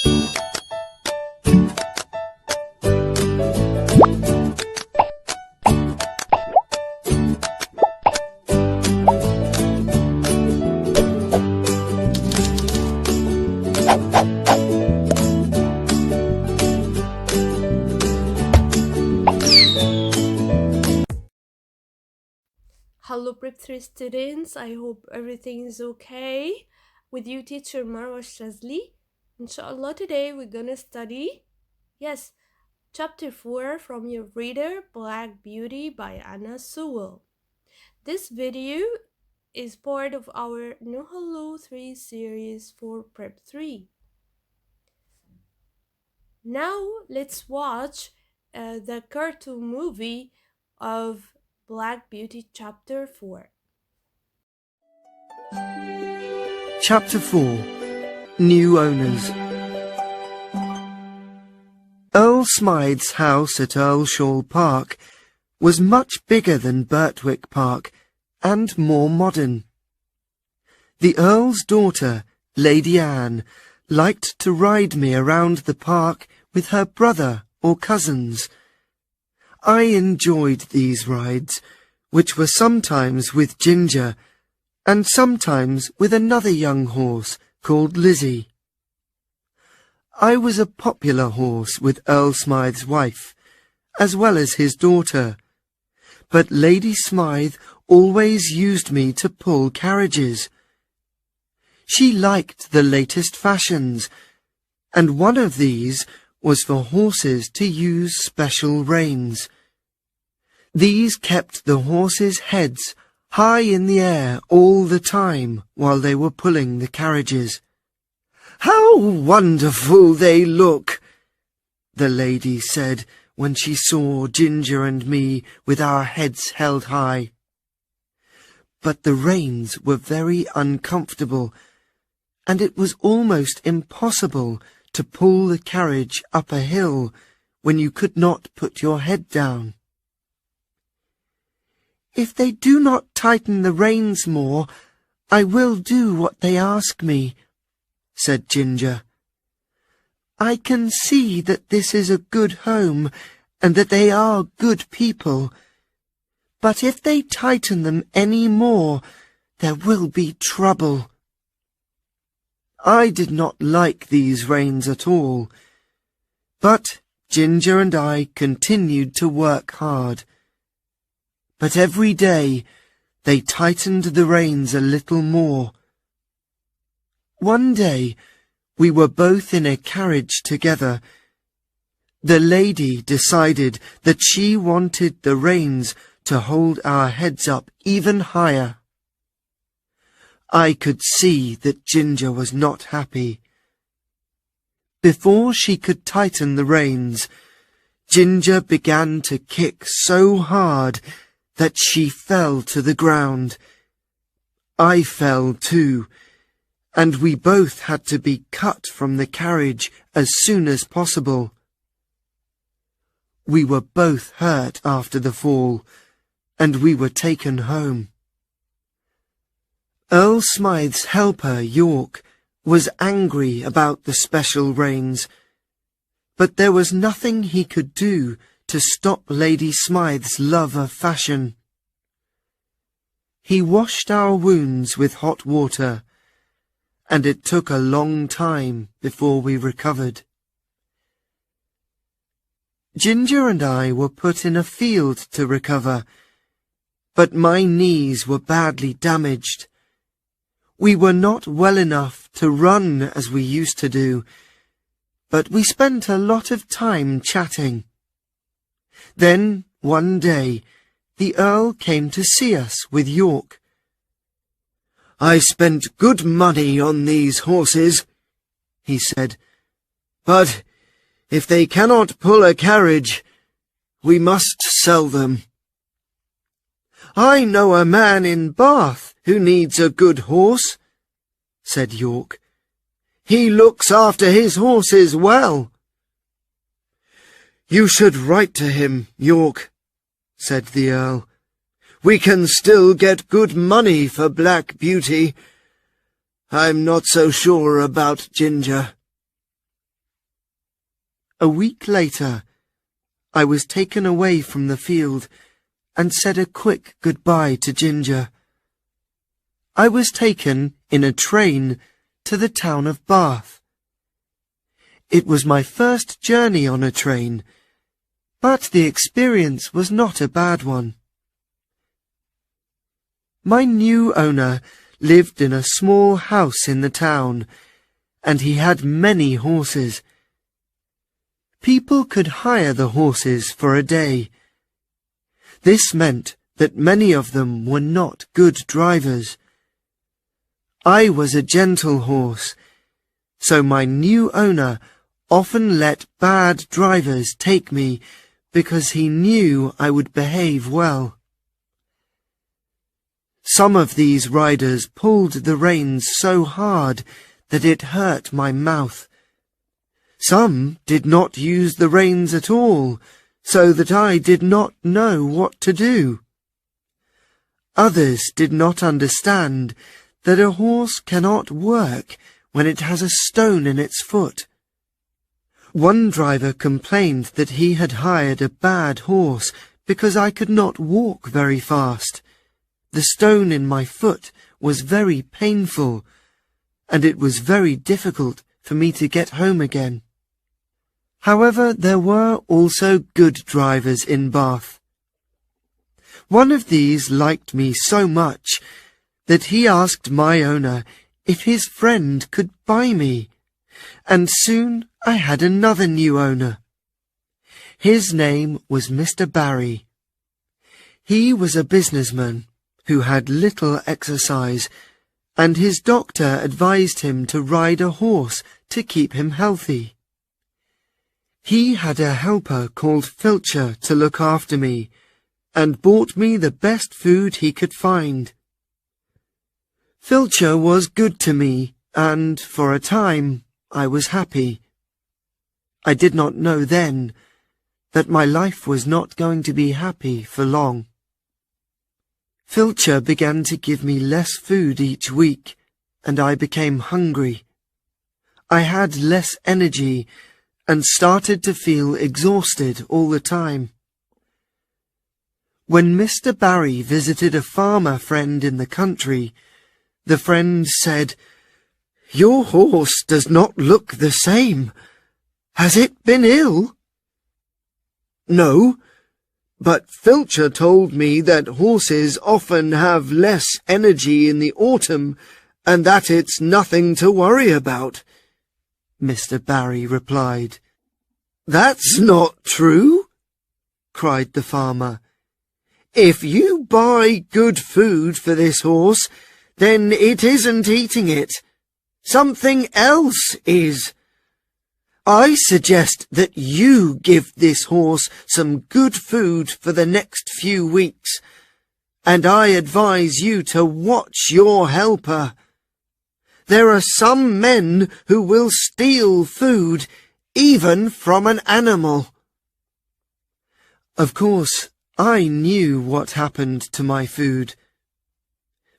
Hello Prep 3 students, I hope everything is okay. With you teacher Marwa Shazli. Inshallah today we're gonna study, yes, chapter 4 from your reader Black Beauty by Anna Sewell. This video is part of our No Hello 3 series for Prep 3. Now let's watch the cartoon movie of Black Beauty chapter 4. Chapter 4 New Owners. Earl Smythe's house at Earlshall Park was much bigger than Birtwick Park and more modern. The Earl's daughter, Lady Anne, liked to ride me around the park with her brother or cousins. I enjoyed these rides, which were sometimes with Ginger, and sometimes with another young horse called Lizzie. I was a popular horse with Earl Smythe's wife, as well as his daughter, but Lady Smythe always used me to pull carriages. She liked the latest fashions, and one of these was for horses to use special reins. These kept the horses' heads high in the air all the time while they were pulling the carriages. "How wonderful they look!" the lady said when she saw Ginger and me with our heads held high. But the reins were very uncomfortable, and it was almost impossible to pull the carriage up a hill when you could not put your head down. "If they do not tighten the reins more, I will do what they ask me," said Ginger. "I can see that this is a good home and that they are good people, but if they tighten them any more, there will be trouble." I did not like these reins at all, but Ginger and I continued to work hard. But every day they tightened the reins a little more. One day we were both in a carriage together. The lady decided that she wanted the reins to hold our heads up even higher. I could see that Ginger was not happy. Before she could tighten the reins, Ginger began to kick so hard that she fell to the ground. I fell too, and we both had to be cut from the carriage as soon as possible. We were both hurt after the fall, and we were taken home. Earl Smythe's helper, York, was angry about the special reins, but there was nothing he could do to stop Lady Smythe's love of fashion. He washed our wounds with hot water, and it took a long time before we recovered. Ginger and I were put in a field to recover, but my knees were badly damaged. We were not well enough to run as we used to do, but we spent a lot of time chatting. Then, one day, the Earl came to see us with York. "I spent good money on these horses," he said, "but if they cannot pull a carriage, we must sell them." "I know a man in Bath who needs a good horse," said York. "He looks after his horses well." "You should write to him, York," said the Earl. "We can still get good money for Black Beauty. I'm not so sure about Ginger." A week later, I was taken away from the field and said a quick goodbye to Ginger. I was taken in a train to the town of Bath. It was my first journey on a train, but the experience was not a bad one. My new owner lived in a small house in the town, and he had many horses. People could hire the horses for a day. This meant that many of them were not good drivers. I was a gentle horse, so my new owner often let bad drivers take me because he knew I would behave well. Some of these riders pulled the reins so hard that it hurt my mouth. Some did not use the reins at all, so that I did not know what to do. Others did not understand that a horse cannot work when it has a stone in its foot. One driver complained that he had hired a bad horse because I could not walk very fast. The stone in my foot was very painful, and it was very difficult for me to get home again. However, there were also good drivers in Bath. One of these liked me so much that he asked my owner if his friend could buy me, and soon I had another new owner. His name was Mr. Barry. He was a businessman who had little exercise, and his doctor advised him to ride a horse to keep him healthy. He had a helper called Filcher to look after me, and bought me the best food he could find. Filcher was good to me, and for a time I was happy. I did not know then that my life was not going to be happy for long. Filcher began to give me less food each week, and I became hungry. I had less energy and started to feel exhausted all the time. When Mr. Barry visited a farmer friend in the country, the friend said, "Your horse does not look the same. Has it been ill?" "No, but Filcher told me that horses often have less energy in the autumn, and that it's nothing to worry about," Mr. Barry replied. "That's not true," cried the farmer. "If you buy good food for this horse, then it isn't eating it. Something else is. I suggest that you give this horse some good food for the next few weeks, and I advise you to watch your helper. There are some men who will steal food, even from an animal." Of course, I knew what happened to my food.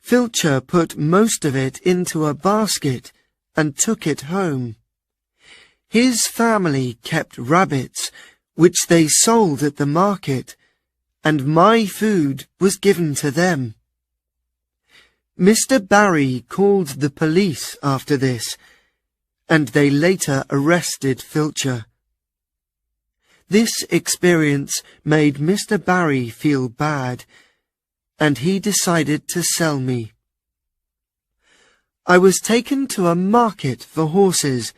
Filcher put most of it into a basket and took it home. His family kept rabbits, which they sold at the market, and my food was given to them. Mr. Barry called the police after this, and they later arrested Filcher. This experience made Mr. Barry feel bad, and he decided to sell me. I was taken to a market for horses.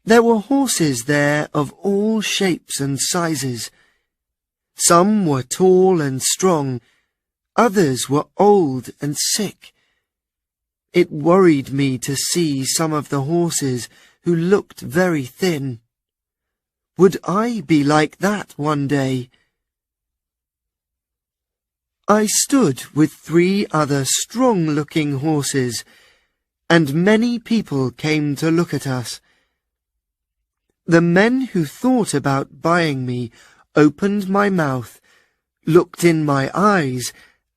There were horses there of all shapes and sizes. Some were tall and strong, others were old and sick. It worried me to see some of the horses who looked very thin. Would I be like that one day? I stood with 3 other strong-looking horses, and many people came to look at us. The men who thought about buying me opened my mouth, looked in my eyes,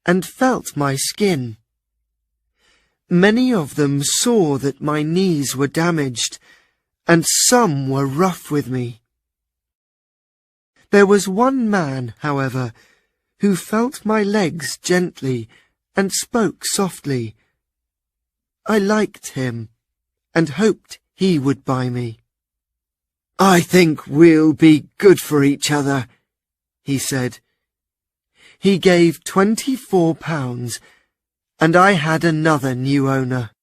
and felt my skin. Many of them saw that my knees were damaged, and some were rough with me. There was one man, however, who felt my legs gently and spoke softly. I liked him and hoped he would buy me. "I think we'll be good for each other," he said. He gave £24, and I had another new owner.